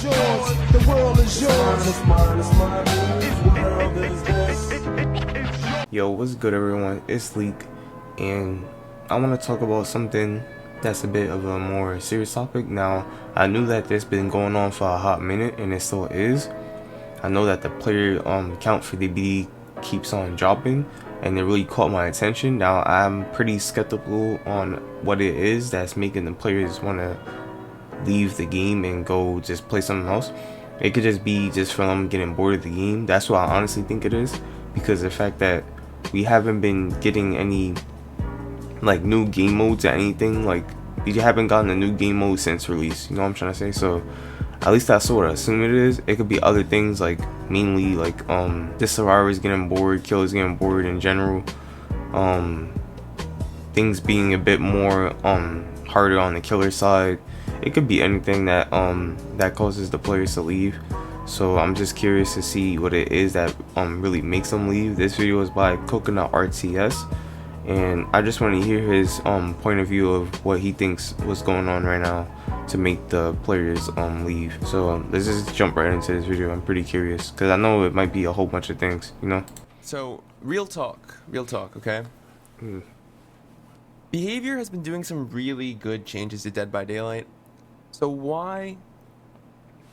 is yours, the world is yours. Yo, what's good everyone? It's Leak, and I want to talk about something that's a bit of a more serious topic. Now, I knew that this been going on for a hot minute, and it still is. I know that the player count for the BD keeps on dropping, and it really caught my attention. Now, I'm pretty skeptical on what it is that's making the players want to leave the game and go just play something else. It could just be just from them getting bored of the game. That's what I honestly think it is, because the fact that we haven't been getting any like new game modes or anything. Like, we haven't gotten a new game mode since release, you know what I'm trying to say? So at least that's what I assume it is. It could be other things, like mainly like the survivors getting bored, killers getting bored in general, things being a bit more harder on the killer side. It could be anything that that causes the players to leave. So I'm just curious to see what it is that really makes them leave. This video is by CoconutRTS, and I just want to hear his point of view of what he thinks was going on right now to make the players leave. So let's just jump right into this video. I'm pretty curious because I know it might be a whole bunch of things, you know. So real talk, okay? Behavior has been doing some really good changes to Dead by Daylight. So why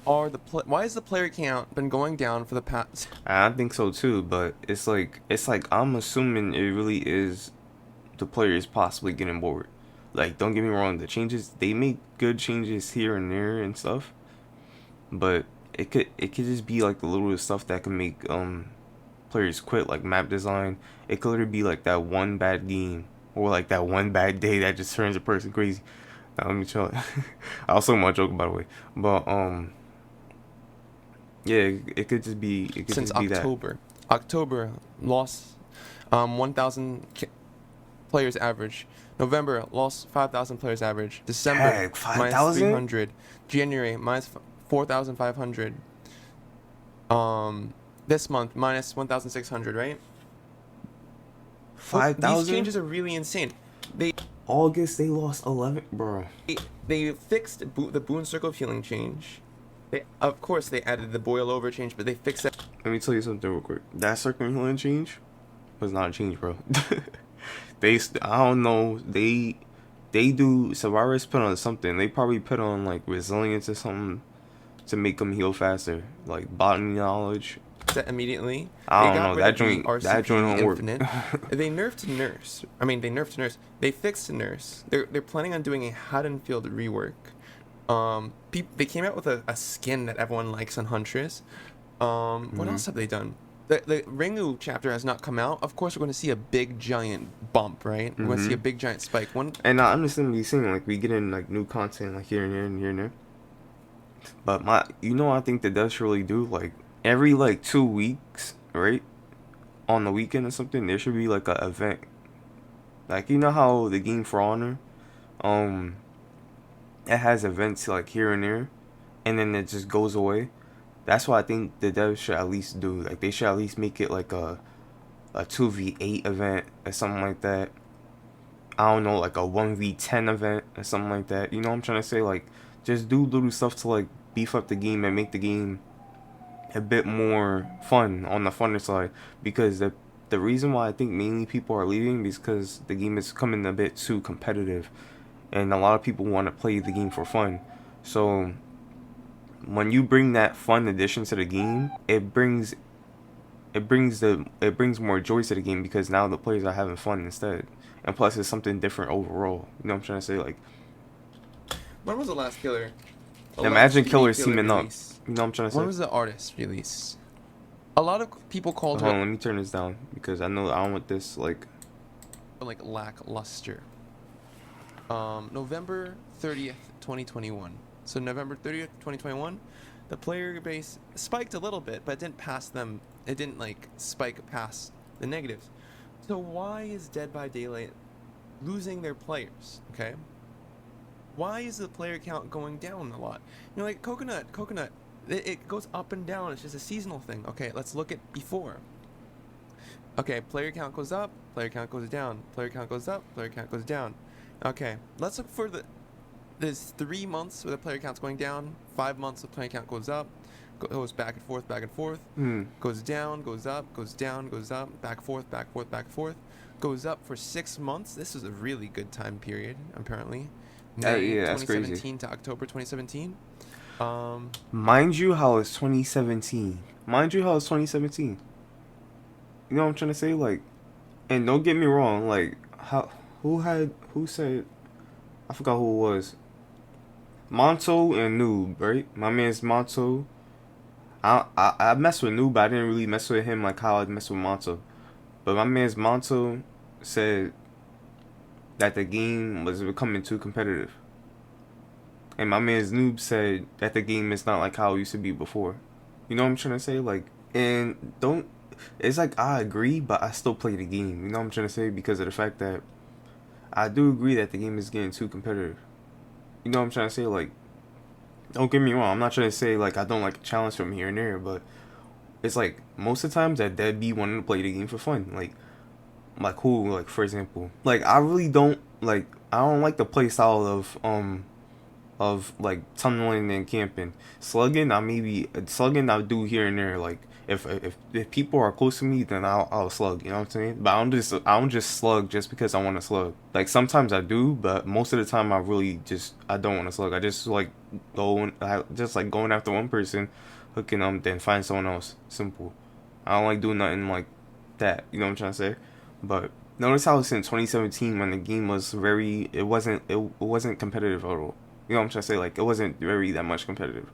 is the player count been going down for the past? I think so too, but it's like I'm assuming it really is the players possibly getting bored. Like, don't get me wrong, the changes, they make good changes here and there and stuff, but it could just be like the little stuff that can make players quit, like map design. It could literally be like that one bad game or like that one bad day that just turns a person crazy. Now, let me chill. I also my joke, by the way, but yeah, it could just be. It could Since just be October. October lost 1,000 players average. November lost 5,000 players average. December minus 300. January minus 4,500. This month minus 1,600. Right? 5,000. These changes are really insane. August they lost 11, bro. They fixed the boon circle of healing change. Of course, they added the boil over change, but they fixed that. Let me tell you something real quick. That circle healing change was not a change, bro. I don't know. They do survivors put on something. They probably put on like resilience or something to make them heal faster, like botany knowledge. That immediately. I don't know. That joint don't work. They nerfed nurse. I mean, they nerfed nurse. They fixed nurse. They're planning on doing a Haddonfield rework. They came out with a skin that everyone likes on Huntress. What else have they done? The Ringu chapter has not come out. Of course, we're going to see a big giant bump, right? We're going to see a big giant spike. And I understand what you're saying. Like, we get in like new content like here and there and here and there. But I think that does really do, like, every like 2 weeks, right? On the weekend or something, there should be like an event. Like, you know how the game For Honor, it has events like here and there, and then it just goes away. That's what I think the devs should at least do. Like, they should at least make it like a 2v8 event or something like that. I don't know, like a 1v10 event or something like that. You know what I'm trying to say? Like, just do little stuff to like beef up the game and make the game a bit more fun on the funner side. Because the reason why I think mainly people are leaving is because the game is becoming a bit too competitive, and a lot of people want to play the game for fun. So when you bring that fun addition to the game, it brings more joy to the game, because now the players are having fun instead, and plus it's something different overall. You know what I'm trying to say? Like, when was the last killer? Imagine killers teaming up. You know what I'm trying to say? When was the artist release? A lot of people called Hold on, let me turn this down, because I know I don't want this like lackluster. November 30th, 2021. So November 30th, 2021, the player base spiked a little bit, but it didn't pass them. It didn't like spike past the negatives. So why is Dead by Daylight losing their players? Okay. Why is the player count going down a lot? You know, like Coconut, it goes up and down. It's just a seasonal thing. Okay, let's look at before. Okay, player count goes up, player count goes down, player count goes up, player count goes down. Okay, let's look for the there's 3 months where the player count's going down, 5 months the player count goes up, goes back and forth, goes down, goes up, goes down, goes up, back, forth, goes up for 6 months. This is a really good time period, apparently. May Yeah, that's 2017 crazy. to October 2017. Mind you how it's 2017. Mind you how it's 2017. You know what I'm trying to say? Like, and don't get me wrong, like, who said, I forgot who it was. Monto and Noob, right? My man's Monto. I messed with Noob, but I didn't really mess with him like how I messed with Monto. But my man's Monto said that the game was becoming too competitive. And my man's Noob said that the game is not like how it used to be before. You know what I'm trying to say? Like, and don't, it's like I agree, but I still play the game. You know what I'm trying to say? Because of the fact that I do agree that the game is getting too competitive. You know what I'm trying to say? Like, don't get me wrong. I'm not trying to say like I don't like a challenge from here and there, but it's like most of the times that be wanting to play the game for fun. Like who? Like for example, like I really don't like. I don't like the play style of like tunneling and camping. Slugging, I do here and there. Like if people are close to me, then I'll slug. You know what I'm saying? But I don't just slug just because I want to slug. Like sometimes I do, but most of the time I don't want to slug. I just like going after one person, hooking them, then find someone else. Simple. I don't like doing nothing like that. You know what I'm trying to say? But notice how it's in 2017 when the game was it wasn't competitive at all. You know what I'm trying to say? Like, it wasn't very that much competitive.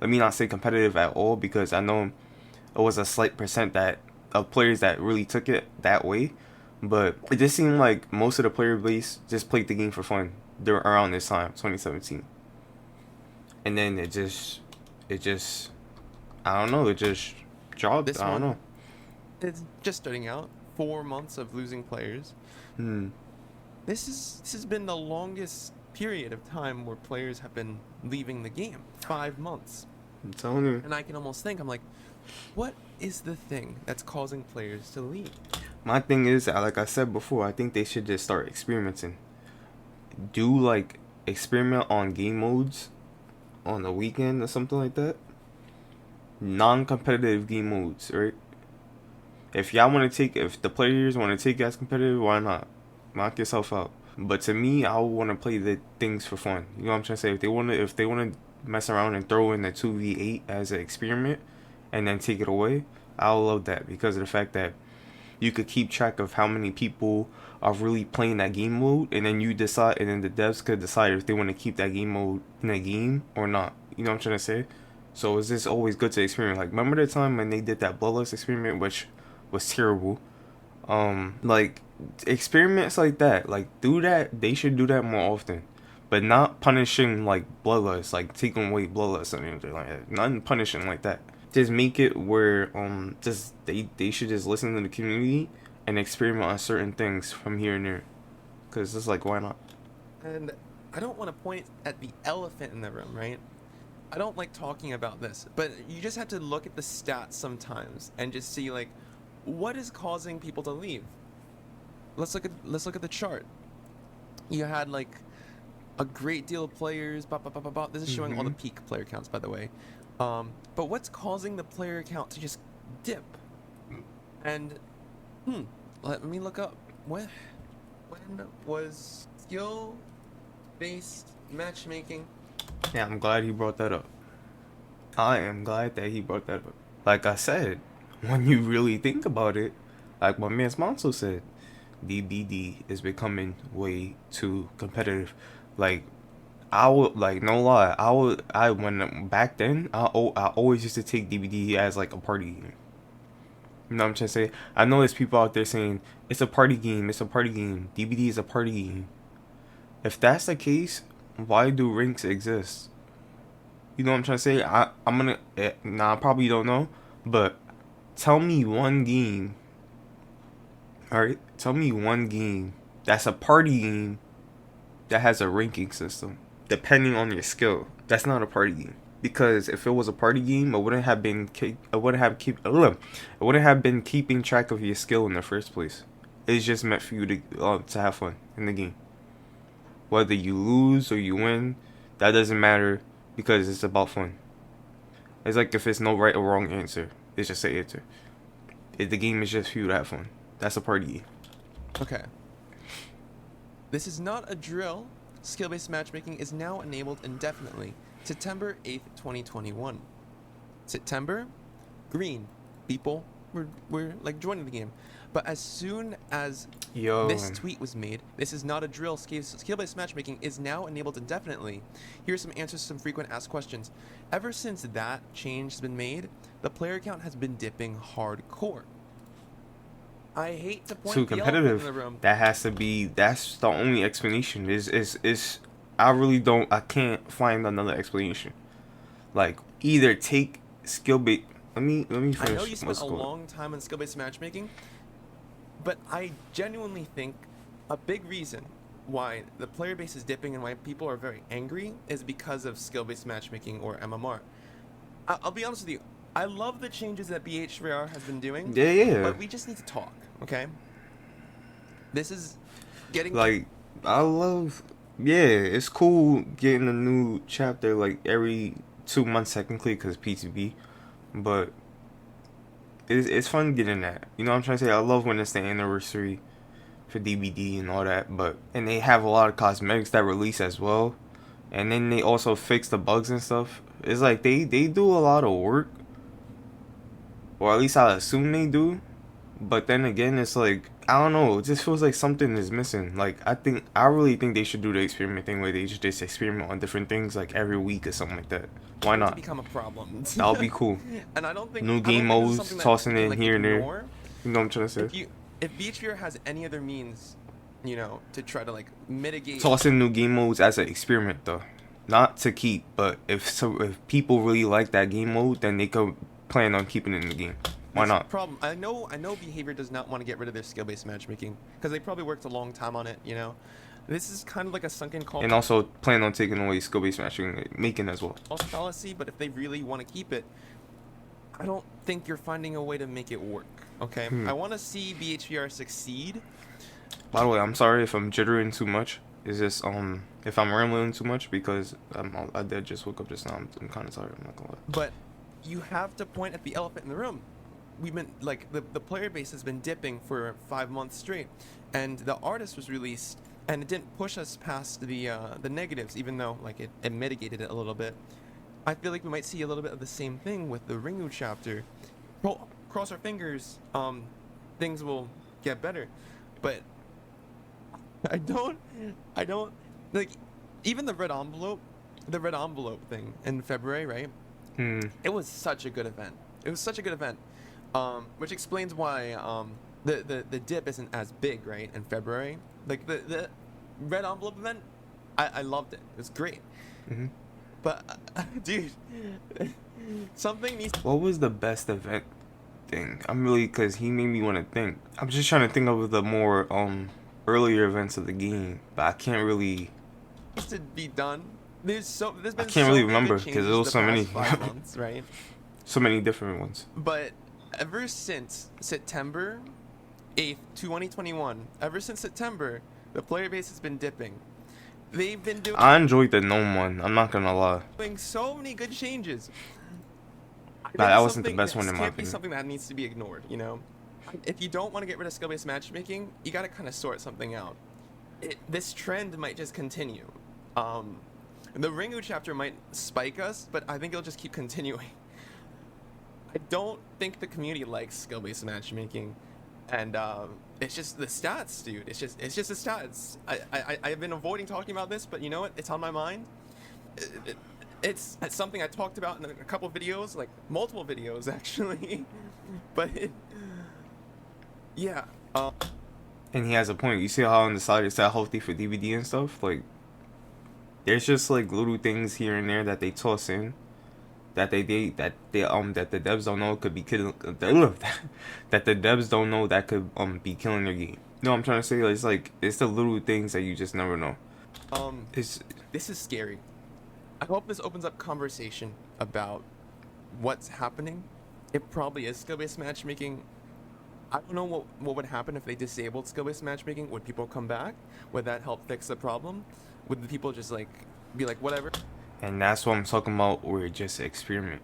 Let me not say competitive at all because I know it was a slight percent that of players that really took it that way. But it just seemed like most of the player base just played the game for fun around this time, 2017. And then I don't know, it just dropped. This I don't one, know. it's just starting out. 4 months of losing players. Hmm. This has been the longest period of time where players have been leaving the game. 5 months. I'm telling you. And I can almost think, I'm like, what is the thing that's causing players to leave? My thing is, like I said before, I think they should just start experimenting. Do like experiment on game modes on the weekend or something like that. Non-competitive game modes, right? If the players want to take it as competitive, why not? Knock yourself out. But to me, I would want to play the things for fun. You know what I'm trying to say? If they want to mess around and throw in the 2v8 as an experiment, and then take it away, I'll love that because of the fact that you could keep track of how many people are really playing that game mode, and then the devs could decide if they want to keep that game mode in the game or not. You know what I'm trying to say? So it's just always good to experiment. Like, remember the time when they did that Bloodlust experiment, which was terrible. Like experiments like that, like do that. They should do that more often, but not punishing like Bloodlust, like taking away Bloodlust or anything like that. Not punishing like that. Just make it where just they should just listen to the community and experiment on certain things from here and there. Cause it's like, why not? And I don't want to point at the elephant in the room, right? I don't like talking about this, but you just have to look at the stats sometimes and just see like what is causing people to leave. Let's look at the chart. You had like a great deal of players. This is showing all the peak player counts, by the way. But what's causing the player count to just dip? And let me look up when was skill-based matchmaking. Yeah, I'm glad he brought that up. I am glad that he brought that up. Like I said, when you really think about it, like my man Smonso said, DBD is becoming way too competitive. Like, I would, like, no lie, when back then, I always used to take DBD as like a party game. You know what I'm trying to say? I know there's people out there saying it's a party game. DBD is a party game. If that's the case, why do ranks exist? You know what I'm trying to say? I probably don't know, but tell me one game. Alright? Tell me one game that's a party game that has a ranking system, depending on your skill. That's not a party game. Because if it was a party game, it wouldn't have been keeping track of your skill in the first place. It's just meant for you to have fun in the game. Whether you lose or you win, that doesn't matter because it's about fun. It's like if it's no right or wrong answer, it's just an answer. If the game is just for you to have fun, that's a party. Okay. This is not a drill. Skill-based matchmaking is now enabled indefinitely. September 8th, 2021. September, green. People were like joining the game. But as soon as this tweet was made, this is not a drill. Skill-based matchmaking is now enabled indefinitely. Here's some answers to some frequent asked questions. Ever since that change has been made, the player count has been dipping hardcore. I hate to point Too the elephant competitive. in the room. That has to be. That's the only explanation. Is I really don't. I can't find another explanation. Like either take skill bait. Let me finish. I know you spent a long time on skill-based matchmaking, but I genuinely think a big reason why the player base is dipping and why people are very angry is because of skill-based matchmaking or MMR. I'll be honest with you. I love the changes that BHVR has been doing. Yeah. But we just need to talk, okay? This is getting Like I love. Yeah, it's cool getting a new chapter like every 2 months technically because PTB, but it's fun getting that. You know what I'm trying to say? I love when it's the anniversary for DBD and all that, and they have a lot of cosmetics that release as well, and then they also fix the bugs and stuff. It's like they do a lot of work, or at least I assume they do, but then again it's like I don't know, it just feels like something is missing. Like I really think they should do the experiment thing where they just experiment on different things like every week or something like that. Why to not? become a problem. That'll be cool. And I don't think New I don't game think this is modes, something that tossing we can, in like, here and there. ignore. You know what I'm trying to say? If BHVR has any other means, you know, to try to like mitigate. Toss in new game modes as an experiment though, not to keep. But if people really like that game mode, then they could plan on keeping it in the game. Why That's the not? problem. I know behavior does not want to get rid of their skill-based matchmaking because they probably worked a long time on it. You know, this is kind of like a sunken cost And also plan on taking away skill-based matchmaking as well. fallacy. But if they really want to keep it, I don't think you're finding a way to make it work. Okay, I want to see BHVR succeed. By the way, I'm sorry if I'm jittering too much. It's just if I'm rambling too much because I did just woke up just now. I'm kind of tired. I'm not gonna lie. But you have to point at the elephant in the room. We've been like the player base has been dipping for 5 months straight, and the artist was released, and it didn't push us past the negatives, even though like it mitigated it a little bit. I feel like we might see a little bit of the same thing with the Ringu chapter. Cross our fingers, things will get better, but I don't like even the red envelope thing in February, right? It was such a good event. It was such a good event, which explains why the dip isn't as big, right? In February, like the red envelope event, I loved it. It was great. But dude, something needs. What was the best event thing? I'm really because he made me want to think. I'm just trying to think of the more earlier events of the game, but I can't really. Needs to be done. There's been I can't so really many remember good because changes there was the so many, past 5 months, right? so many different ones. But ever since September 8th, 2021, ever since September, the player base has been dipping. They've been I enjoyed the gnome one. I'm not gonna lie. doing so many good changes. That wasn't the best one in my Can't be opinion. something that needs to be ignored, you know. If you don't want to get rid of skill-based matchmaking, you got to kind of sort something out. This trend might just continue. The Ringu chapter might spike us, but I think it'll just keep continuing. I don't think the community likes skill-based matchmaking, and it's just the stats, dude. It's just the stats. I've been avoiding talking about this, but you know what? It's on my mind. It's something I talked about in a couple videos, like multiple videos actually. But yeah. And he has a point. You see how on the side it's that healthy for DVD and stuff? Like, there's just like little things here and there that they toss in that the devs don't know could be killing that the devs don't know that could be killing their game. You know what I'm trying to say? It's like it's the little things that you just never know. This is scary. I hope this opens up conversation about what's happening. It probably is skill-based matchmaking. I don't know what would happen if they disabled skill-based matchmaking. Would people come back? Would that help fix the problem? Would the people just like be like whatever? And that's what I'm talking about, where just experiment.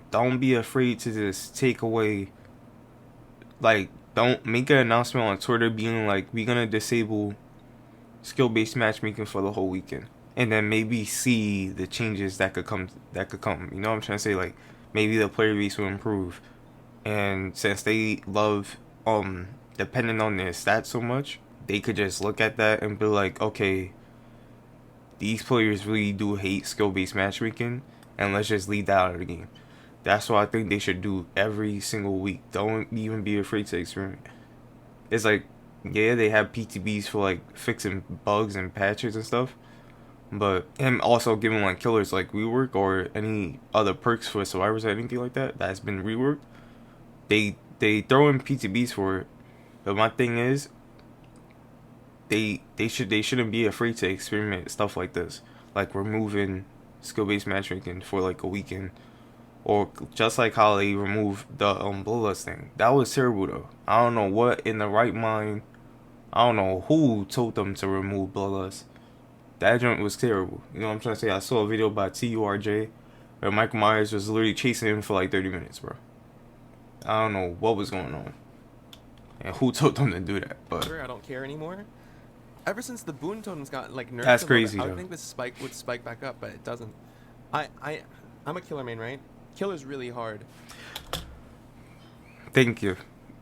Don't be afraid to just take away, like, don't make an announcement on Twitter being like, we're gonna disable skill-based matchmaking for the whole weekend, and then maybe see the changes that could come. You know what I'm trying to say? Like, maybe the player base will improve, and since they love depending on their stats so much, they could just look at that and be like, okay, these players really do hate skill-based matchmaking, and let's just leave that out of the game. That's what I think they should do every single week. Don't even be afraid to experiment. It's like, yeah, they have PTBs for like fixing bugs and patches and stuff, but and also giving like killers like rework or any other perks for survivors or anything like that that's been reworked. They throw in PTBs for it, but my thing is, they shouldn't be afraid to experiment stuff like this, like removing skill-based matchmaking for like a weekend. Or just like how they removed the bloodlust thing. That was terrible though. I don't know what in the right mind. I don't know who told them to remove bloodlust. That joint was terrible. You know what I'm trying to say? I saw a video by TURJ where Michael Myers was literally chasing him for like 30 minutes, bro. I don't know what was going on and who told them to do that, but I don't care anymore. Ever since the boon totems got like nerfed, that's crazy. I would think this spike would spike back up, but it doesn't. I'm a killer main, right? Killer's really hard. Thank you.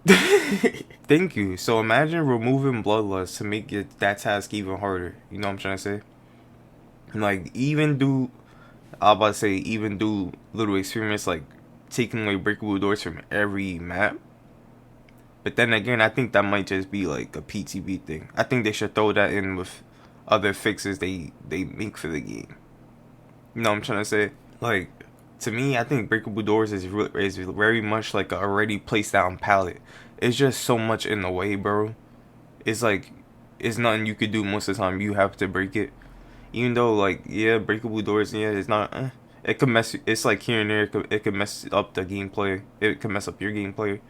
Thank you. So imagine removing bloodlust to make that task even harder. You know what I'm trying to say? Like, even do little experiments like taking away breakable doors from every map. But then again, I think that might just be like a PTB thing. I think they should throw that in with other fixes they make for the game. You know what I'm trying to say? Like, to me, I think breakable doors is very much like a already placed down palette. It's just so much in the way, bro. It's like, it's nothing you could do most of the time. You have to break it. Even though, like, yeah, breakable doors, yeah, it's not, it could mess, it's like here and there, it could mess up the gameplay. It could mess up your gameplay.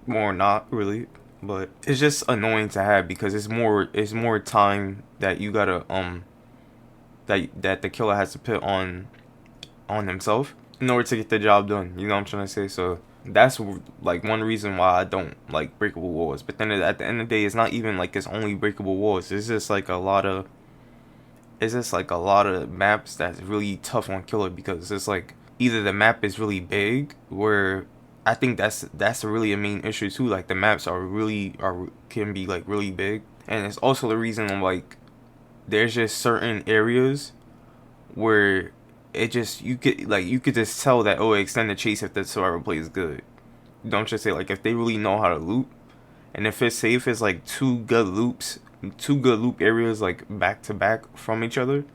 Or not, really. But it's just annoying to have because it's more time that you gotta, that the killer has to put on himself in order to get the job done. You know what I'm trying to say? So that's like one reason why I don't like breakable walls. But then at the end of the day, it's not even like it's only breakable walls. It's just like a lot of maps that's really tough on killer because it's like either the map is really big, where I think that's really a main issue too. Like the maps can be like really big, and it's also the reason like there's just certain areas where it just you could just tell that, oh, extended chase if the survivor plays good. Don't just say like if they really know how to loop, and if it's safe, it's like two good loop areas like back to back from each other.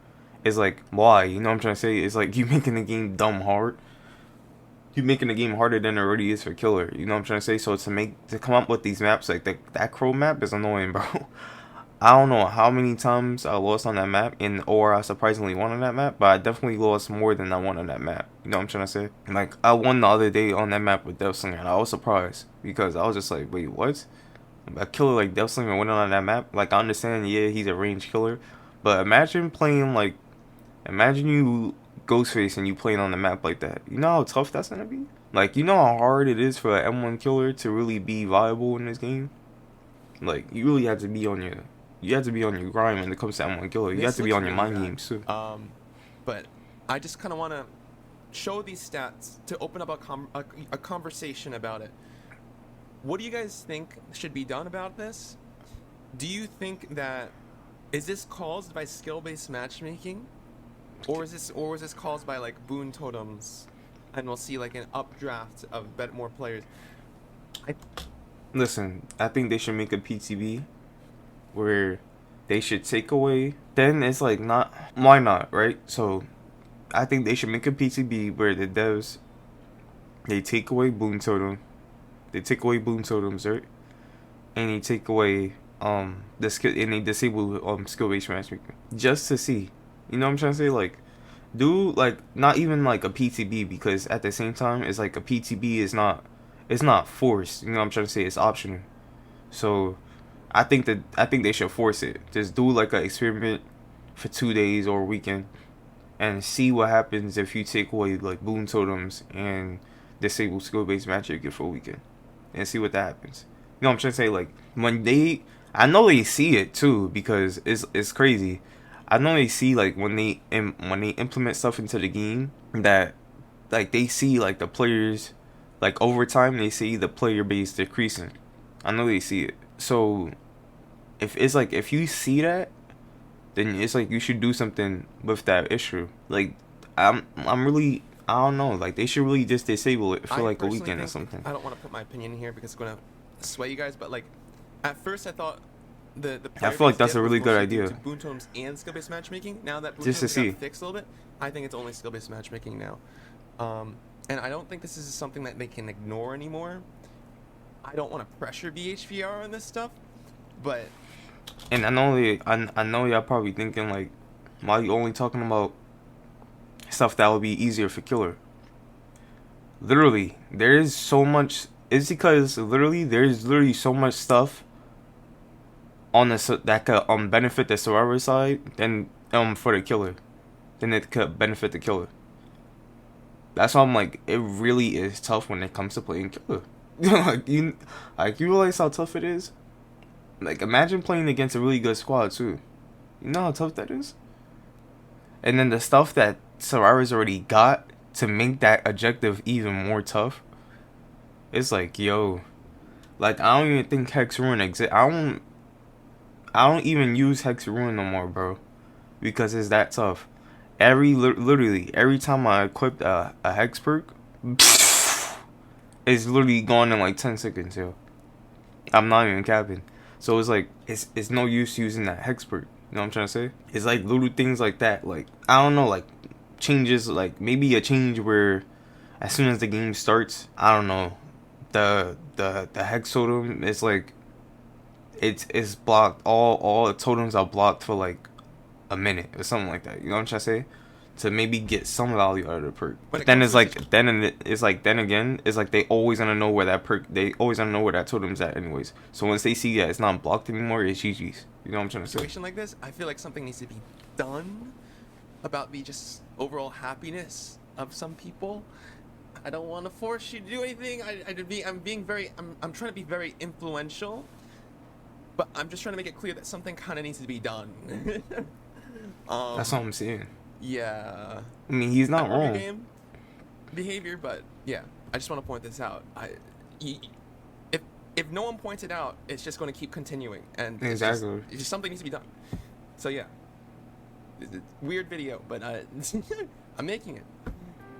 It's like, why? You know what I'm trying to say? It's like you making the game dumb hard. You making the game harder than it already is for killer. You know what I'm trying to say? So to come up with these maps like that crow map is annoying, bro. I don't know how many times I lost on that map, or I surprisingly won on that map, but I definitely lost more than I won on that map. You know what I'm trying to say? Like, I won the other day on that map with Deathslinger, and I was surprised, because I was just like, wait, what? A killer like Deathslinger winning on that map? Like, I understand, yeah, he's a range killer, but imagine you Ghostface and you playing on the map like that. You know how tough that's gonna be? Like, you know how hard it is for an M1 killer to really be viable in this game? Like, you really have to be on your grind when it comes to M1 killer. You have to be on your mind games too. But I just kind of want to show these stats to open up a conversation about it. What do you guys think should be done about this? Do you think that is this caused by skill-based matchmaking, or is this caused by like boon totems, and we'll see like an updraft of more players? Listen, I think they should make a PTB where they should take away. Then it's like, not, why not, right? So I think they should make a PTB where the devs, they take away boon totems, right? And they take away the skill, and they disable skill-based matchmaking, just to see. You know what I'm trying to say? Like, do like not even like a PTB, because at the same time it's like a PTB is not forced. You know what I'm trying to say? It's optional. So I think they should force it. Just do like an experiment for 2 days or a weekend, and see what happens if you take away like boon totems and disable skill-based matchmaking for a weekend, and see what that happens. You know what I'm trying to say? Like when I know they see it too, because it's crazy. I know they see like when they implement stuff into the game that like they see like the players like over time they see the player base decreasing. I know they see it. So if you see that, then it's like you should do something with that issue. Like I'm really, I don't know, like they should really just disable it for like a weekend or something. I don't want to put my opinion in here because it's going to sway you guys, but like at first I thought the I feel like that's a really good idea. Boon totems and skill-based matchmaking. Now that boon Just to totems got see. fixed a little bit, I think it's only skill-based matchmaking now. And I don't think this is something that they can ignore anymore. I don't want to pressure BHVR on this stuff, but And I know y'all probably thinking like, why you only talking about stuff that would be easier for killer? Literally, there is so much. It's because literally there's literally so much stuff on the that could benefit the survivor side than for the killer, then it could benefit the killer. That's why I'm like, it really is tough when it comes to playing killer. you realize how tough it is. Like imagine playing against a really good squad too. You know how tough that is. And then the stuff that survivors already got to make that objective even more tough. It's like, yo, like I don't even think Hex Ruin exists. I don't even use Hex Ruin no more, bro, because it's that tough. Literally every time I equipped a Hex perk, it's literally gone in like 10 seconds, yo. I'm not even capping. So it's like it's no use using that Hex perk. You know what I'm trying to say? It's like little things like that. Like I don't know, like changes, like maybe a change where as soon as the game starts, I don't know, the Hex totem is like it's blocked. All the totems are blocked for like a minute or something like that. You know what I'm trying to say? To maybe get some value out of the perk. But then it's like then again it's like they always gonna know where that perk. They always gonna know where that totem's at anyways. So once they see that it's not blocked anymore, it's GG's. You know what I'm trying to say? Situation like this, I feel like something needs to be done about the just overall happiness of some people. I don't want to force you to do anything. I'm trying to be very influential, but I'm just trying to make it clear that something kind of needs to be done. That's what I'm saying. Yeah. I mean, he's not wrong. Game behavior, but yeah, I just want to point this out. If no one points it out, it's just going to keep continuing, and exactly, it's just something needs to be done. So yeah, it's a weird video, but I'm making it.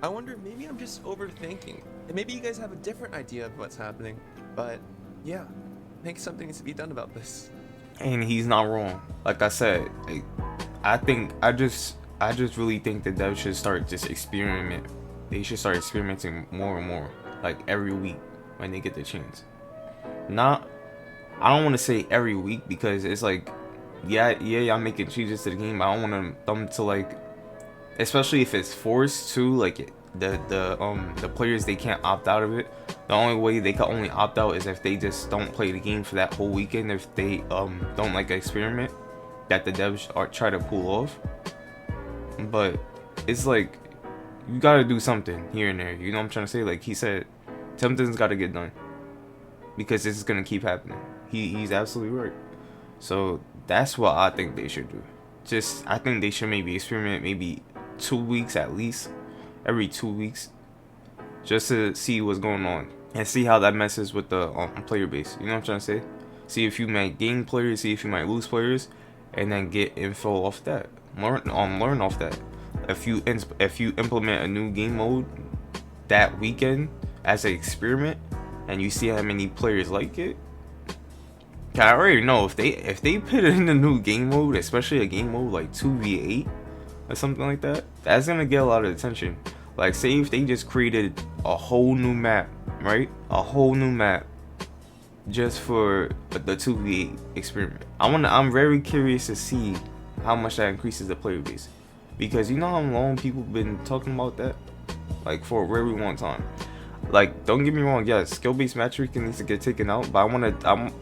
I wonder, maybe I'm just overthinking, and maybe you guys have a different idea of what's happening. But yeah, I think something needs to be done about this. And he's not wrong. Like I said, like, I just really think that devs should start just experiment. They should start experimenting more and more, like every week when they get the chance. I don't want to say every week because it's like, y'all making changes to the game. I don't want them to like, especially if it's forced to, like the players, they can't opt out of it. The only way they can only opt out is if they just don't play the game for that whole weekend. If they don't like experiment that the devs are try to pull off. But it's like you gotta do something here and there. You know what I'm trying to say? Like he said, something's gotta get done because this is gonna keep happening. He's absolutely right. So that's what I think they should do. I think they should maybe experiment maybe 2 weeks at least, every 2 weeks, just to see what's going on and see how that messes with the player base. You know what I'm trying to say? See if you might gain players, see if you might lose players, and then get info off that. Learn off that. If you implement a new game mode that weekend as an experiment, and you see how many players like it, I already know if they put it in a new game mode, especially a game mode like 2v8 or something like that, that's gonna get a lot of attention. Like say if they just created a whole new map, right? A whole new map just for the 2v8 experiment. I'm very curious to see how much that increases the player base, because you know how long people been talking about that, like for a very long time. like, don't get me wrong, yes, skill-based matchmaking needs to get taken out, but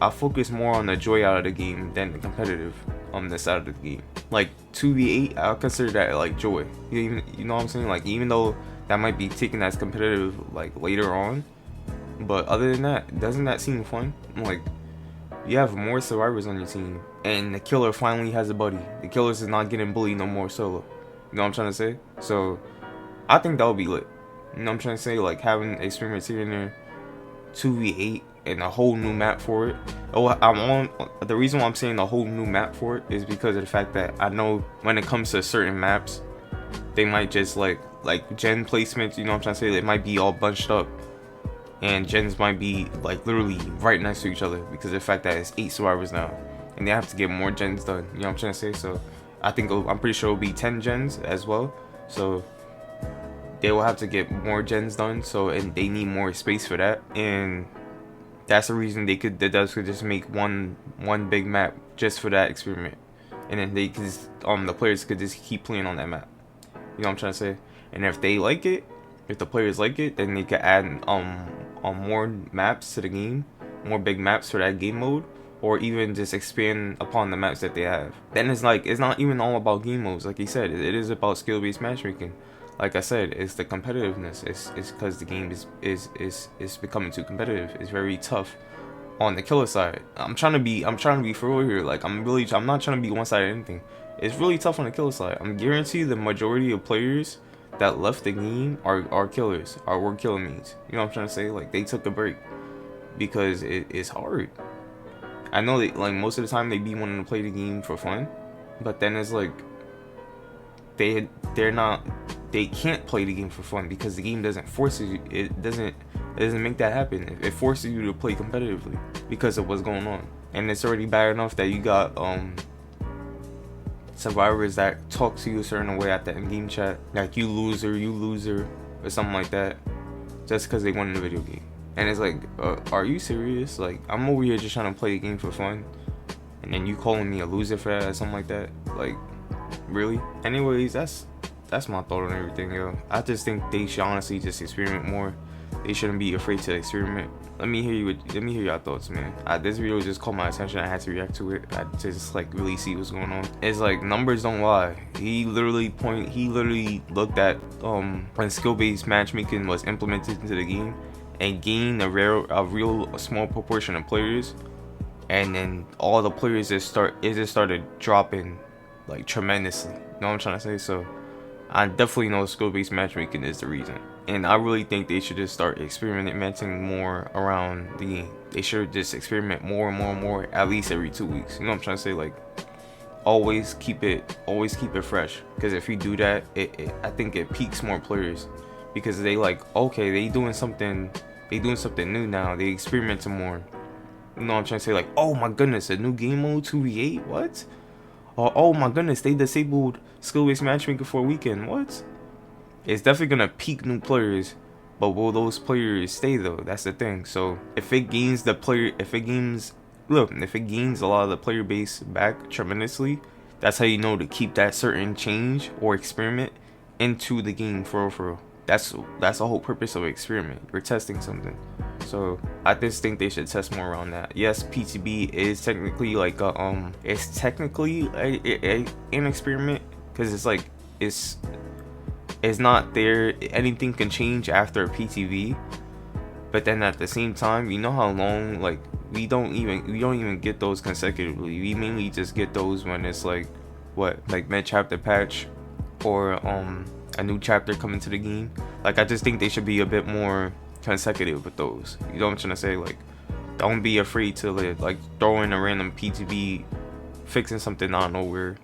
I focus more on the joy out of the game than the competitive on this side of the game. Like 2v8, I'll consider that like joy. You know what I'm saying? Like, even though that might be taken as competitive like later on, but other than that, doesn't that seem fun? Like, you have more survivors on your team, and the killer finally has a buddy. The killers is not getting bullied no more solo. You know what I'm trying to say? So I think that would be lit. You know what I'm trying to say? Like, having experiments here and there, 2v8, and a whole new map for it. Oh, the reason why I'm saying a whole new map for it is because of the fact that I know when it comes to certain maps, they might just like gen placements, you know what I'm trying to say? They might be all bunched up, and gens might be like literally right next to each other because of the fact that it's 8 survivors now, and they have to get more gens done. You know what I'm trying to say? So I'm pretty sure it'll be 10 gens as well. So they will have to get more gens done. So, and they need more space for that, and that's the reason the devs could just make one big map just for that experiment, and then they could just, the players could just keep playing on that map. You know what I'm trying to say? And if they like it, if the players like it, then they could add more maps to the game, more big maps for that game mode, or even just expand upon the maps that they have. Then it's like, it's not even all about game modes. Like he said, it is about skill-based matchmaking. Like I said, it's the competitiveness. It's because the game is becoming too competitive. It's very tough on the killer side. I'm trying to be for real here. Like, I'm not trying to be one-sided anything. It's really tough on the killer side. I'm guarantee the majority of players that left the game are killers, were killer means. You know what I'm trying to say? Like, they took a break because it's hard. I know that like most of the time they be wanting to play the game for fun, but then it's like they can't play the game for fun because the game doesn't force you. It doesn't make that happen. It forces you to play competitively because of what's going on, and it's already bad enough that you got survivors that talk to you a certain way at the end game chat, like you loser, or something like that, just because they won in the video game. And it's like, are you serious? Like, I'm over here just trying to play the game for fun, and then you calling me a loser for that or something like that? Like, really? Anyways, that's my thought on everything, yo. I just think they should honestly just experiment more. They shouldn't be afraid to experiment. Let me hear your thoughts, man. This video just caught my attention. I had to react to it. I just like really see what's going on. It's like, numbers don't lie. He literally looked at when skill-based matchmaking was implemented into the game and gained a real small proportion of players, and then all the players just started dropping like tremendously. You know what I'm trying to say? So I definitely know skill-based matchmaking is the reason. And I really think they should just start experimenting more around the game. They should just experiment more and more, at least every 2 weeks. You know what I'm trying to say? Like, always keep it fresh. Because if you do that, I think it piques more players. Because they like, okay, they doing something new now. They experimenting more. You know what I'm trying to say? Like, oh my goodness, a new game mode, 2v8, what? Oh my goodness, they disabled skill-based matchmaking for a weekend, what? It's definitely gonna pique new players, but will those players stay though? That's the thing. So if it gains a lot of the player base back tremendously, that's how you know to keep that certain change or experiment into the game for real. That's the whole purpose of an experiment. You're testing something. So I just think they should test more around that. Yes, PTB is technically like an experiment, because it's like it's not there. Anything can change after a PTV, but then at the same time, you know how long, like, we don't even get those consecutively. We mainly just get those when it's like mid chapter patch or a new chapter coming to the game. Like, I just think they should be a bit more consecutive with those. You know what I'm trying to say? Like, don't be afraid to like throw in a random PTB fixing something out of nowhere,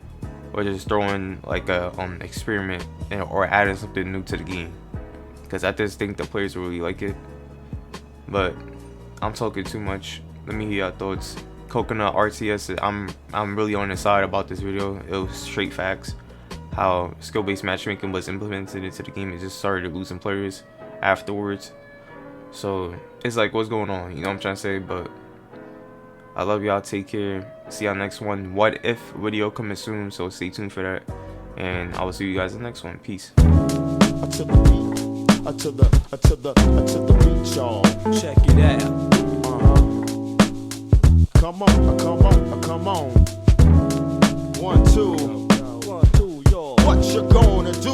or just throwing like a experiment or adding something new to the game, because I just think the players really like it. But I'm talking too much. Let me hear your thoughts. CoconutRTS, I'm really on the side about this video. It was straight facts. How skill-based matchmaking was implemented into the game, it just started losing players afterwards. So it's like, what's going on? You know what I'm trying to say? But I love y'all. Take care. See y'all next one. What if video coming soon, so stay tuned for that. And I will see you guys in the next one. Peace. I took a beat. the beat, y'all. Check it out. Come on, come on. 1, 2. 1, 2, y'all. What you gonna do?